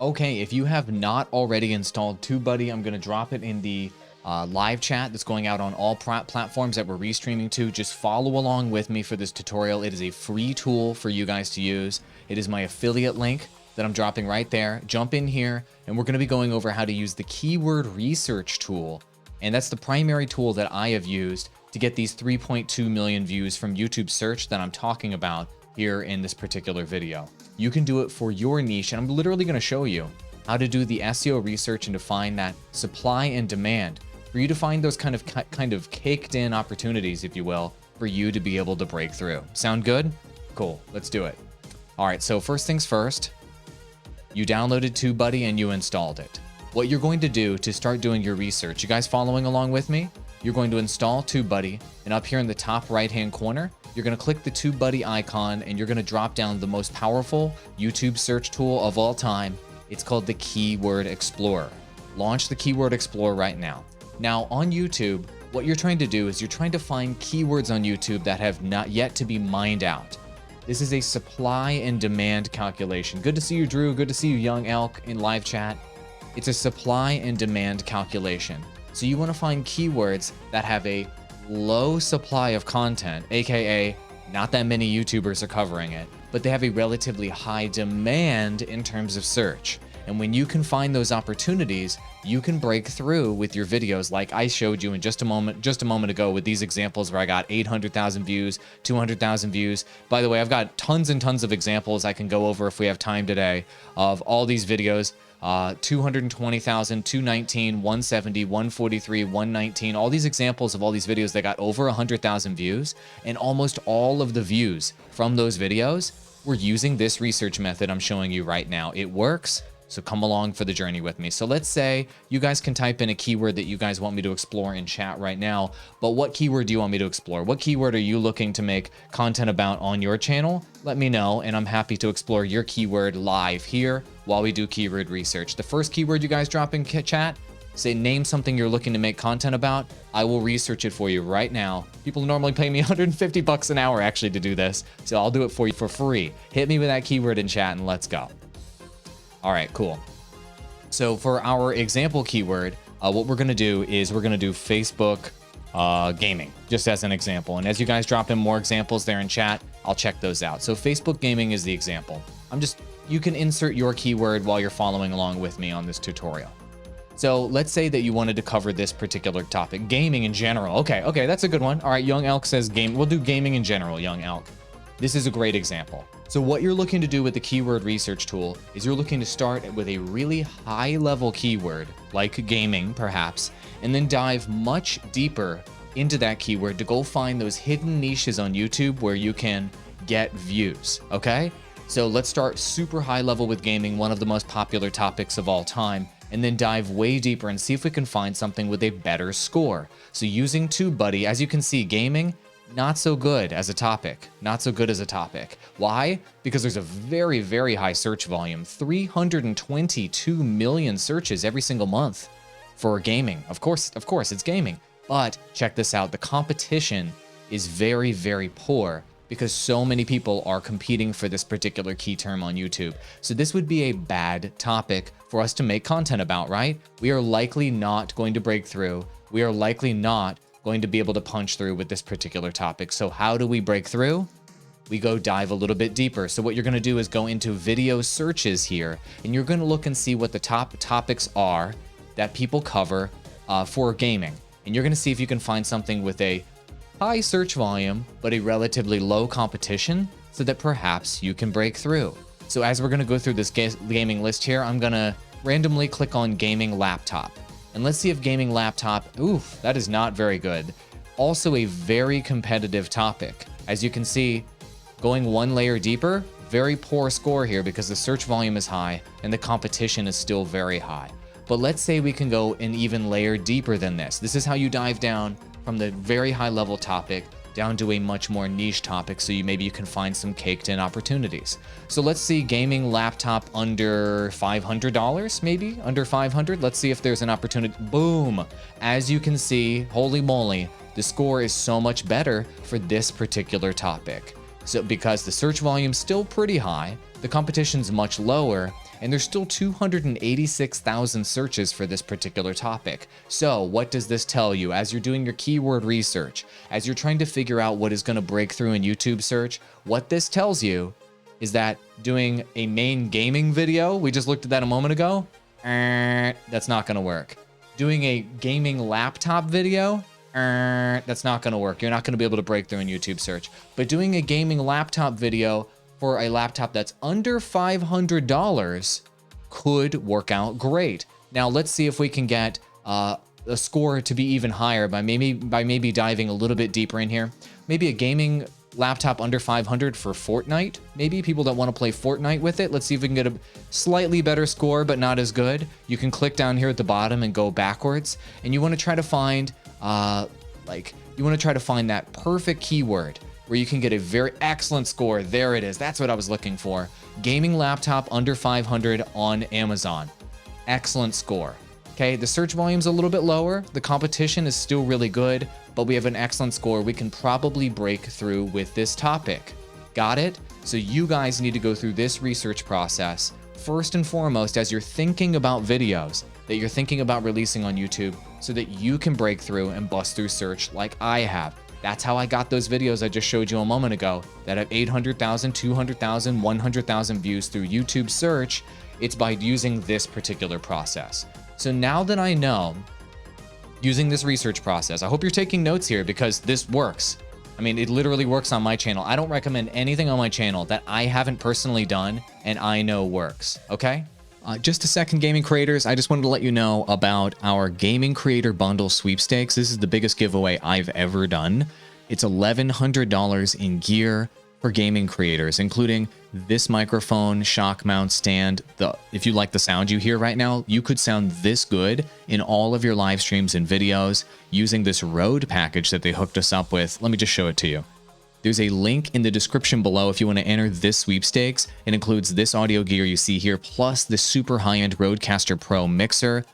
Okay, if you have not already installed Tubebuddy, I'm going to drop it in the live chat that's going out on all platforms that we're restreaming to. Just follow along with me for this tutorial. It is a free tool for you guys to use. It is my affiliate link that I'm dropping right there. Jump in here, and we're going to be going over how to use the keyword research tool. And that's the primary tool that I have used to get these 3.2 million views from YouTube search that I'm talking about here in this particular video. You can do it for your niche, and I'm literally going to show you how to do the SEO research and to find that supply and demand for you to find those kind of caked in opportunities, if you will, for you to be able to break through. Sound good? Cool. Let's do it. All right. So first things first, you downloaded Tubebuddy and you installed it. What you're going to do to start doing your research, you guys following along with me? You're going to install Tubebuddy, and up here in the top right-hand corner, you're going to click the Tubebuddy icon, and you're going to drop down the most powerful YouTube search tool of all time. It's called the Keyword Explorer. Launch the Keyword Explorer right now. Now on YouTube, what you're trying to do is you're trying to find keywords on YouTube that have not yet to be mined out. This is a supply and demand calculation. Good to see you, Drew. Good to see you, Young Elk, in live chat. It's a supply and demand calculation. So you want to find keywords that have a low supply of content, aka not that many YouTubers are covering it, but they have a relatively high demand in terms of search. And when you can find those opportunities, you can break through with your videos like I showed you in just a moment ago with these examples where I got 800,000 views, 200,000 views. By the way, I've got tons and tons of examples I can go over if we have time today of all these videos. 220,000, 219, 170, 143, 119, all these examples of all these videos that got over 100,000 views, and almost all of the views from those videos were using this research method I'm showing you right now. It works. So come along for the journey with me. So let's say you guys can type in a keyword that you guys want me to explore in chat right now, but what keyword do you want me to explore? What keyword are you looking to make content about on your channel? Let me know, and I'm happy to explore your keyword live here while we do keyword research. The first keyword you guys drop in chat, say name something you're looking to make content about. I will research it for you right now. People normally pay me 150 bucks an hour actually to do this, so I'll do it for you for free. Hit me with that keyword in chat and let's go. All right, cool. So for our example keyword, what we're going to do is we're going to do Facebook gaming, just as an example. And as you guys drop in more examples there in chat, I'll check those out. So Facebook gaming is the example. You can insert your keyword while you're following along with me on this tutorial. So let's say that you wanted to cover this particular topic, gaming in general. Okay, that's a good one. All right, Young Elk says game. We'll do gaming in general, Young Elk. This is a great example. So what you're looking to do with the keyword research tool is you're looking to start with a really high level keyword, like gaming perhaps, and then dive much deeper into that keyword to go find those hidden niches on YouTube where you can get views, okay? So let's start super high level with gaming, one of the most popular topics of all time, and then dive way deeper and see if we can find something with a better score. So using Tubebuddy, as you can see, gaming, not so good as a topic. Not so good as a topic. Why? Because there's a very, very high search volume. 322 million searches every single month for gaming. Of course, it's gaming. But check this out. The competition is very, very poor because so many people are competing for this particular key term on YouTube. So this would be a bad topic for us to make content about, right? We are likely not going to break through. We are likely not going to be able to punch through with this particular topic. So how do we break through? We go dive a little bit deeper. So what you're going to do is go into video searches here, and you're going to look and see what the top topics are that people cover for gaming. And you're going to see if you can find something with a high search volume, but a relatively low competition so that perhaps you can break through. So as we're going to go through this gaming list here, I'm going to randomly click on gaming laptop. And let's see if gaming laptop, oof, that is not very good. Also a very competitive topic. As you can see, going one layer deeper, very poor score here because the search volume is high and the competition is still very high. But let's say we can go an even layer deeper than this. This is how you dive down from the very high level topic down to a much more niche topic, so maybe you can find some caked in opportunities. So let's see gaming laptop under $500, maybe under 500. Let's see if there's an opportunity. Boom. As you can see, holy moly, the score is so much better for this particular topic. So because the search volume's still pretty high, the competition's much lower, and there's still 286,000 searches for this particular topic. So what does this tell you as you're doing your keyword research, as you're trying to figure out what is going to break through in YouTube search? What this tells you is that doing a main gaming video, we just looked at that a moment ago, that's not going to work. Doing a gaming laptop video, that's not going to work. You're not going to be able to break through in YouTube search. But doing a gaming laptop video for a laptop that's under $500 could work out great. Now let's see if we can get a score to be even higher by maybe diving a little bit deeper in here. Maybe a gaming laptop under 500 for Fortnite. Maybe people that want to play Fortnite with it. Let's see if we can get a slightly better score, but not as good. You can click down here at the bottom and go backwards, and you want to try to find that perfect keyword where you can get a very excellent score. There it is. That's what I was looking for. Gaming laptop under 500 on Amazon. Excellent score. Okay, the search volume's a little bit lower. The competition is still really good, but we have an excellent score. We can probably break through with this topic. Got it? So you guys need to go through this research process first and foremost as you're thinking about videos that you're thinking about releasing on YouTube so that you can break through and bust through search like I have. That's how I got those videos I just showed you a moment ago that have 800,000, 200,000, 100,000 views through YouTube search. It's by using this particular process. So now that I know using this research process, I hope you're taking notes here because this works. I mean, it literally works on my channel. I don't recommend anything on my channel that I haven't personally done and I know works, okay? Just a second, gaming creators. I just wanted to let you know about our gaming creator bundle sweepstakes. This is the biggest giveaway I've ever done. It's $1,100 in gear for gaming creators, including this microphone, shock mount stand. If you like the sound you hear right now, you could sound this good in all of your live streams and videos using this Rode package that they hooked us up with. Let me just show it to you. There's a link in the description below if you want to enter this sweepstakes. It includes this audio gear you see here, plus the super high-end Rodecaster Pro mixer,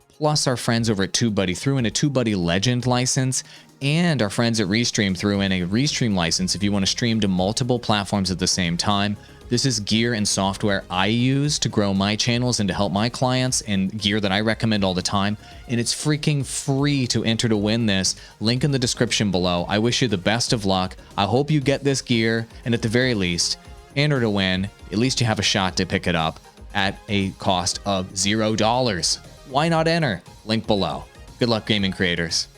plus our friends over at Tubebuddy threw in a Tubebuddy Legend license, and our friends at Restream threw in a Restream license if you want to stream to multiple platforms at the same time. This is gear and software I use to grow my channels and to help my clients, and gear that I recommend all the time. And it's freaking free to enter to win this. Link in the description below. I wish you the best of luck. I hope you get this gear, and at the very least, enter to win. At least you have a shot to pick it up at a cost of $0. Why not enter? Link below. Good luck, gaming creators.